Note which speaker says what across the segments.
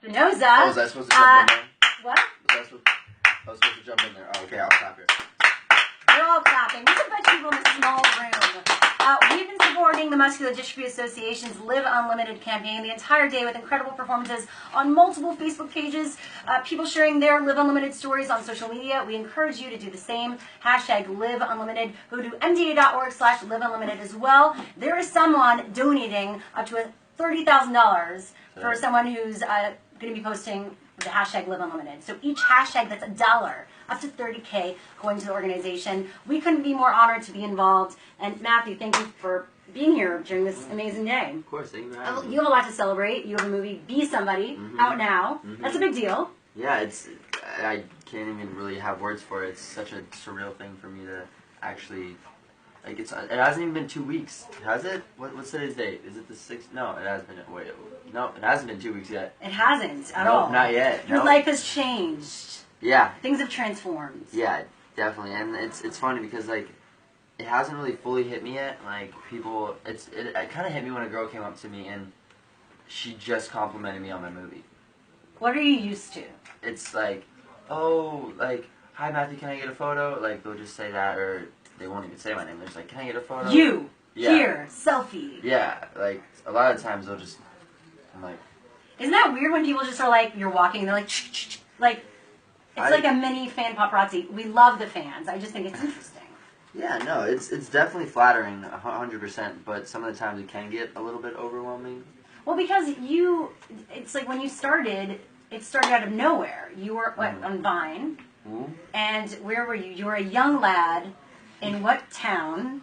Speaker 1: Espinosa.
Speaker 2: Oh, was I supposed to jump in there?
Speaker 1: What?
Speaker 2: I was supposed to jump in there. Oh, okay, I'll clap here.
Speaker 1: They're all clapping. We can put people in a small room. We've been supporting the Muscular Dystrophy Association's Live Unlimited campaign the entire day with incredible performances on multiple Facebook pages, people sharing their Live Unlimited stories on social media. We encourage you to do the same. Hashtag Live Unlimited. Go to mda.org/liveunlimited as well. There is someone donating up to $30,000 for someone who's going to be posting the hashtag Live Unlimited. So each hashtag, that's $1, up to $30K going to the organization. We couldn't be more honored to be involved. And Matthew, thank you for being here during this amazing day.
Speaker 2: Of course, thank you for having me.
Speaker 1: You have a lot to celebrate. You have a movie, Be Somebody, out now. That's a big deal.
Speaker 2: Yeah, I can't even really have words for it. It's such a surreal thing for me to actually, like, it hasn't even been 2 weeks, has it? What's today's date? Is it the 6th? No, it has been, no, it hasn't been 2 weeks yet.
Speaker 1: It hasn't at all.
Speaker 2: Not yet.
Speaker 1: Your life has changed.
Speaker 2: Yeah.
Speaker 1: Things have transformed.
Speaker 2: Yeah, definitely. And it's funny because, like, it hasn't really fully hit me yet. Like, people, it kind of hit me when a girl came up to me and she just complimented me on my movie.
Speaker 1: What are you used to?
Speaker 2: It's like, oh, like, hi Matthew, can I get a photo? Like, they'll just say that, or they won't even say my name. They're just like, can I get a photo?
Speaker 1: Here, selfie.
Speaker 2: Yeah, like, a lot of times they'll just, I'm like.
Speaker 1: Isn't that weird when people just are like, you're walking and they're like, shh, like, it's like a mini fan paparazzi. We love the fans. I just think it's interesting.
Speaker 2: Yeah, no, it's definitely flattering, 100%, but some of the times it can get a little bit overwhelming.
Speaker 1: Well, because it's like when you started, it started out of nowhere. You were, on Vine, and where were you? You were a young lad in what town?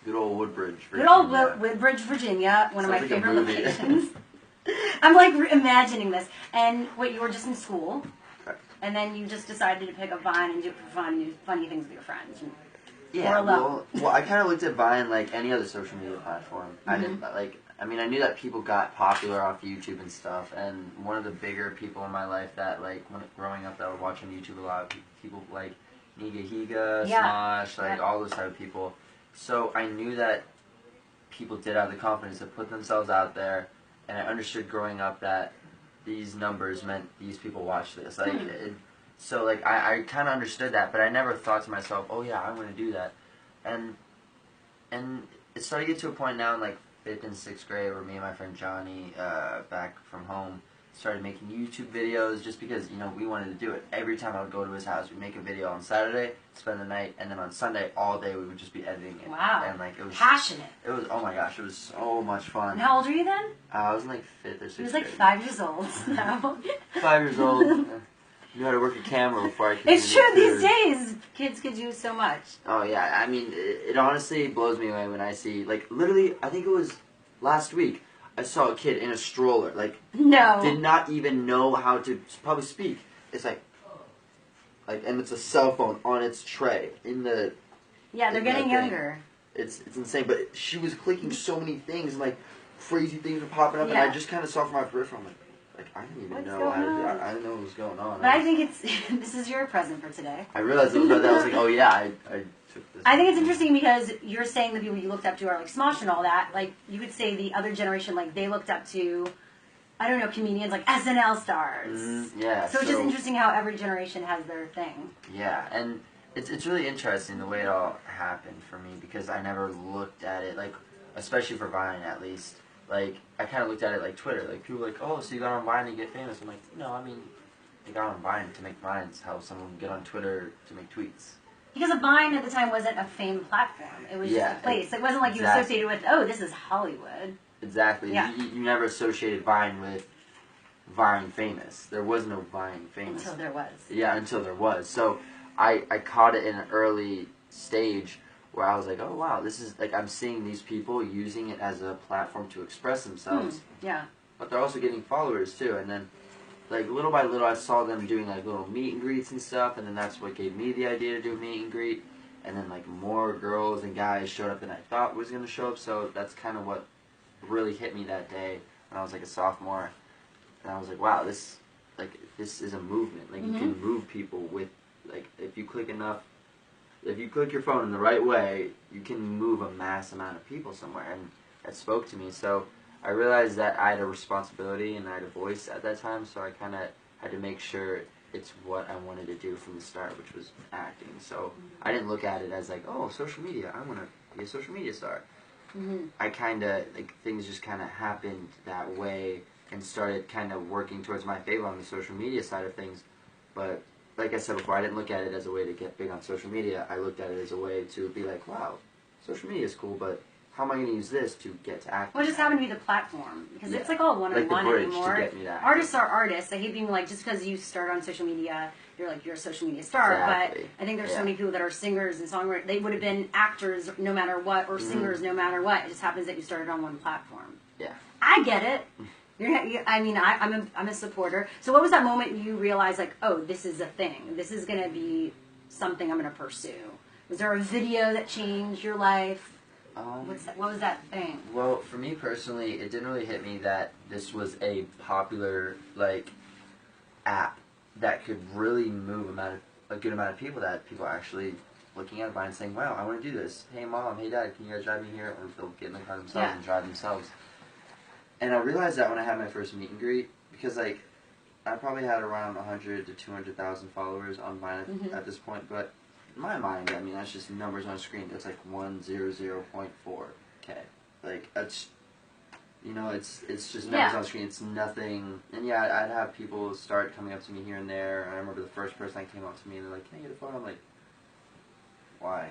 Speaker 2: Good old Woodbridge, Virginia.
Speaker 1: Good old Woodbridge, Virginia, one of my favorite locations. I'm like imagining this. And you were just in school, and then you just decided to pick up Vine and do it for fun and do funny things with your friends.
Speaker 2: Yeah, well, I kind of looked at Vine like any other social media platform. I didn't, I knew that people got popular off YouTube and stuff, and one of the bigger people in my life that, like, growing up, that I would watch on YouTube a lot, people like Niga Higa, Smosh, like, all those type of people. So I knew that people did have the confidence to put themselves out there, and I understood growing up that these numbers meant these people watch this. Like, so, like, I kind of understood that, but I never thought to myself, oh, yeah, I'm going to do that. And it started to get to a point now in, like, 5th and 6th grade where me and my friend Johnny, back from home, started making YouTube videos just because, we wanted to do it. Every time I would go to his house, we'd make a video on Saturday, spend the night, and then on Sunday, all day, we would just be editing it.
Speaker 1: Wow.
Speaker 2: And, like, it was
Speaker 1: passionate.
Speaker 2: It was, oh my gosh, it was so much fun.
Speaker 1: And how old were you then?
Speaker 2: I was in, like, 5th or 6th grade.
Speaker 1: He was, like, 5 years old now.
Speaker 2: 5 years old. Knew how to work a camera before I could.
Speaker 1: It's true, these days, kids could do so much.
Speaker 2: Oh, yeah, I mean, it honestly blows me away when I see, like, literally, I think it was last week, I saw a kid in a stroller, like, did not even know how to probably speak. It's like, and it's a cell phone on its tray in the.
Speaker 1: Yeah, they're getting younger.
Speaker 2: It's insane, but she was clicking so many things, and, like, crazy things were popping up, and I just kind of saw from my peripheral, I'm like, I didn't even know how to do it. I didn't know what was going on.
Speaker 1: But I think this is your present for today.
Speaker 2: I realized it was right there. I was like, oh yeah, I took this.
Speaker 1: I think it's interesting because you're saying the people you looked up to are like Smosh and all that. Like, you could say the other generation, like, they looked up to, I don't know, comedians like SNL stars.
Speaker 2: Yeah.
Speaker 1: So it's just interesting how every generation has their thing.
Speaker 2: Yeah, and it's really interesting the way it all happened for me because I never looked at it, like, especially for Vine at least. Like, I kind of looked at it like Twitter. Like, people were like, oh, so you got on Vine to get famous. I'm like, no, I mean, they got on Vine to make Vines. How someone would get on Twitter to make tweets.
Speaker 1: Because a Vine at the time wasn't a fame platform. It was just a place. It wasn't like you associated with, oh, this is Hollywood.
Speaker 2: Exactly. Yeah. You never associated Vine with Vine famous. There was no Vine famous.
Speaker 1: Until there was.
Speaker 2: Yeah, until there was. So I caught it in an early stage where I was like, oh, wow, this is, like, I'm seeing these people using it as a platform to express themselves.
Speaker 1: Yeah.
Speaker 2: But they're also getting followers, too. And then, like, little by little, I saw them doing, like, little meet and greets and stuff. And then that's what gave me the idea to do a meet and greet. And then, like, more girls and guys showed up than I thought was going to show up. So that's kind of what really hit me that day when I was, like, a sophomore. And I was like, wow, this is a movement. Like, you can move people with, like, if you click your phone in the right way, you can move a mass amount of people somewhere, and that spoke to me. So I realized that I had a responsibility and I had a voice at that time, so I kind of had to make sure it's what I wanted to do from the start, which was acting. So I didn't look at it as like, oh, social media, I want to be a social media star. I kind of, like, things just kind of happened that way and started kind of working towards my favor on the social media side of things. But like I said before, I didn't look at it as a way to get big on social media. I looked at it as a way to be like, wow, social media is cool, but how am I going to use this to get to acting?
Speaker 1: Well, it just happened to be the platform, because
Speaker 2: Yeah.
Speaker 1: it's like all one-on-one
Speaker 2: Like the bridge
Speaker 1: anymore.
Speaker 2: to get me to acting.
Speaker 1: Artists are artists. I hate being like, just because you start on social media, you're like, you're a social media star.
Speaker 2: Exactly.
Speaker 1: But I think there's so
Speaker 2: Yeah.
Speaker 1: many people that are singers and songwriters. They would have been actors no matter what, or singers no matter what. It just happens that you started on one platform.
Speaker 2: Yeah.
Speaker 1: I get it. I'm a supporter. So what was that moment you realized, like, oh, this is a thing. This is going to be something I'm going to pursue? Was there a video that changed your life? What was that thing?
Speaker 2: Well, for me personally, it didn't really hit me that this was a popular, like, app that could really move a good amount of people, that people are actually looking at it and saying, wow, I want to do this. Hey, Mom, hey, Dad, can you guys drive me here? Or they'll get in the car themselves and drive themselves. And I realized that when I had my first meet and greet, because, like, I probably had around 100 to 200,000 followers on Vine at this point, but in my mind, I mean, that's just numbers on a screen. It's like 100.4K. Like, that's, you know, it's just numbers on the screen. It's nothing. And yeah, I'd have people start coming up to me here and there. I remember the first person that came up to me and they're like, "Can I get a photo?" I'm like, "Why?"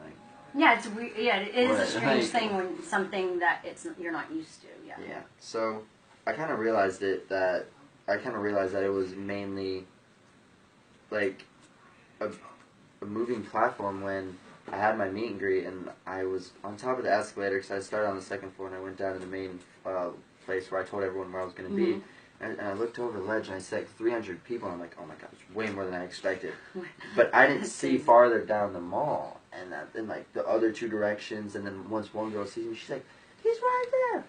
Speaker 2: Like,
Speaker 1: yeah, it's weird. Yeah, it is a strange
Speaker 2: Like,
Speaker 1: thing when something that you're not used to. Yeah.
Speaker 2: Yeah. So I kind of realized that it was mainly like a moving platform when I had my meet and greet, and I was on top of the escalator because I started on the second floor and I went down to the main place where I told everyone where I was going to be. And I looked over the ledge and I said, like, 300 people, and I'm like, oh my god, it's way more than I expected. But I didn't see farther down the mall, and then like the other two directions, and then once one girl sees me, she's like, he's right there.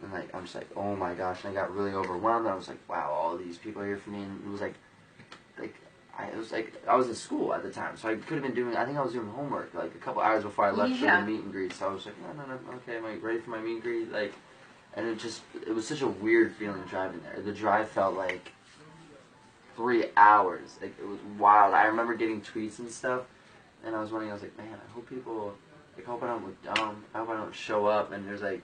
Speaker 2: And like, I'm just like, oh my gosh, and I got really overwhelmed, and I was like, wow, all these people are here for me, and it was like I was in school at the time, so I could have been doing, I think I was doing homework like a couple hours before I left for the meet and greet, so I was like, no, okay, am I ready for my meet and greet? Like, and it was such a weird feeling driving there. The drive felt like 3 hours. Like, it was wild. I remember getting tweets and stuff, and I was wondering, I was like, man, I hope people, like, I hope I don't look dumb. I hope I don't show up, and there's like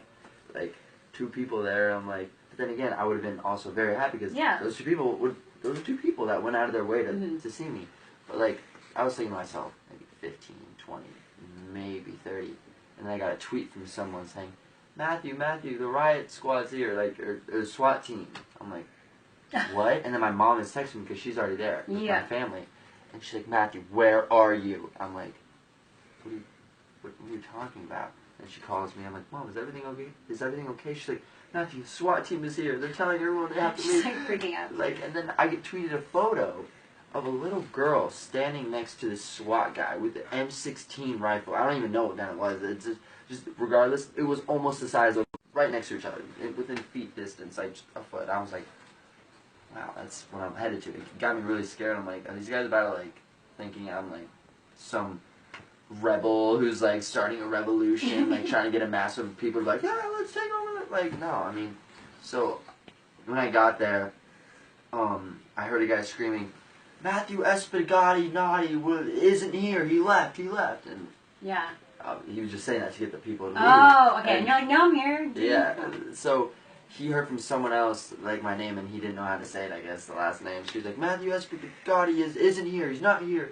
Speaker 2: 2 people there. I'm like, but then again, I would have been also very happy because those two people that went out of their way to see me. But like, I was thinking to myself, maybe 15, 20, maybe 30, and then I got a tweet from someone saying, Matthew, the riot squad's here, like, or SWAT team. I'm like, what? And then my mom is texting me because she's already there with my family, and she's like, Matthew, where are you? I'm like, what are you talking about? And she calls me. I'm like, Mom, is everything okay? Is everything okay? She's like, Matthew, SWAT team is here. They're telling everyone they have to leave.
Speaker 1: She's like freaking out.
Speaker 2: Like, and then I get tweeted a photo of a little girl standing next to this SWAT guy with the M16 rifle. I don't even know what gun it was. It's just regardless, it was almost the size of, right next to each other, within feet distance, like just a foot. I was like, wow, that's what I'm headed to. It got me really scared. I'm like, are these guys about to, like, thinking I'm like some rebel who's like starting a revolution, like trying to get a mass of people like, yeah, let's take over. Like, no, I mean, so when I got there, I heard a guy screaming, Matthew Espinosa naughty isn't here. He left, and he was just saying that to get the people to leave.
Speaker 1: Oh, okay. And you're like, no, I'm here.
Speaker 2: Yeah. So he heard from someone else like my name, and he didn't know how to say it. I guess the last name. She was like, Matthew Espinosa isn't here. He's not here.